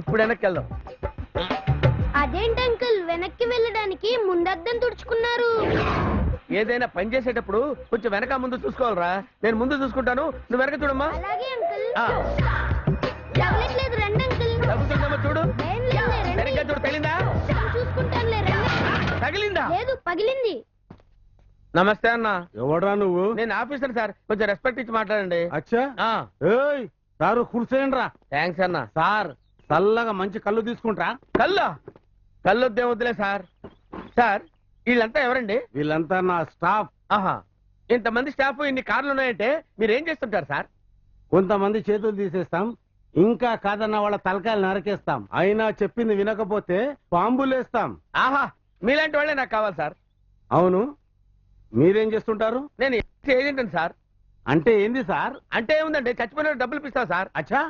ఇప్పుడు వెనక్కి వెళ్దాం. అదేంటి అంకుల్ వెనక్కి వెళ్ళడానికి ముందద్దం తుడుచుకున్నారు? ఏదైనా పని చేసేటప్పుడు కొంచెం వెనక ముందు చూసుకోవాలరా. నేను ముందు చూసుకుంటాను, నువ్వు వెనక చూడమ్మా. అలాగే అంకుల్. తగలట్లేదు, రండి అంకుల్. తగ్గుతుందమ్మా చూడు. ఏం లేదులే, రండి. సరిగ్గా చూడు. తగిలిందా? నేను చూసుకుంటానులే, రండి. తగిలిందా? లేదు, పగిలింది. నమస్తే అన్న. ఎవడ్రా నువ్వు? నేను ఆఫీసర్ సార్, కొంచెం రెస్పెక్ట్ ఇచ్చి మాట్లాడండి. అచ్చా, ఏయ్ సారు కూర్చోండి రా. థ్యాంక్స్ అన్న. సార్ చల్లగా మంచి కళ్ళు తీసుకుంటా. కళ్ళొద్దే వద్దులే సార్. సార్ వీళ్ళంతా ఎవరండి? వీళ్ళంతా నా స్టాఫ్. ఆహా, ఇంతమంది స్టాఫ్, ఇన్ని కార్లు ఉన్నాయంటే మీరు ఏం చేస్తుంటారు సార్? కొంతమంది చేతులు తీసేస్తాం, ఇంకా కాదన్న వాళ్ళ తలకాయలు నరకేస్తాం. అయినా చెప్పింది వినకపోతే బాంబులేస్తాం. ఆహా, మీలాంటి వాళ్ళే నాకు కావాలి సార్. అవును, మీరేం చేస్తుంటారు? నేను ఏజెంట్ సార్. అంటే ఏంది సార్? అంటే ఏముందండి, చచ్చిపోయిన డబ్బులు ఇస్తావు సార్. అచ్చా,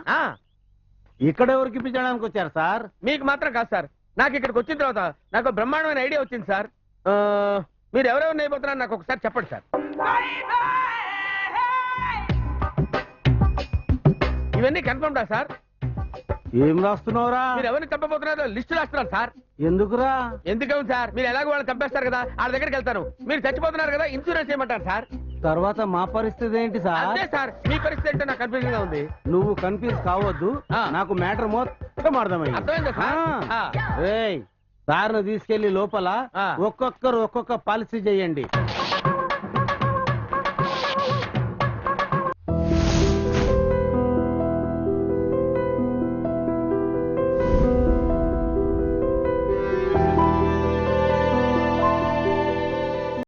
ఇక్కడ ఎవరికి ఇప్పించడానికి వచ్చారు సార్? మీకు మాత్రం కాదు సార్, నాకు ఇక్కడికి వచ్చిన తర్వాత నాకు బ్రహ్మాండమైన ఐడియా వచ్చింది సార్. మీరు ఎవరెవరు నేయబోతున్నారో నాకు ఒకసారి చెప్పండి సార్. ఇవన్నీ కన్ఫర్మ్ రా సార్? ఏం రాస్తున్నావురా? మీరు ఎవరిని చంపబోతున్నారో లిస్టు రాస్తున్నారు సార్. ఎందుకురా? ఎందుకని సార్, మీరు ఎలాగో వాళ్ళని చంపేస్తారు కదా, వాళ్ళ దగ్గరికి వెళ్తాను. మీరు చచ్చిపోతున్నారు కదా, ఇన్సూరెన్స్ చేయమంటారు సార్. తర్వాత మా పరిస్థితి ఏంటి సార్? అదే సార్, మీ పరిస్థితి ఏంటో నాకు కన్ఫ్యూజన్ గా ఉంది. నువ్వు కన్ఫ్యూజ్ కావద్దు, నాకు మ్యాటర్ మొత్తం అర్థమైందా సార్? సార్ను తీసుకెళ్లి లోపల ఒక్కొక్కరు ఒక్కొక్క పాలసీ చేయండి.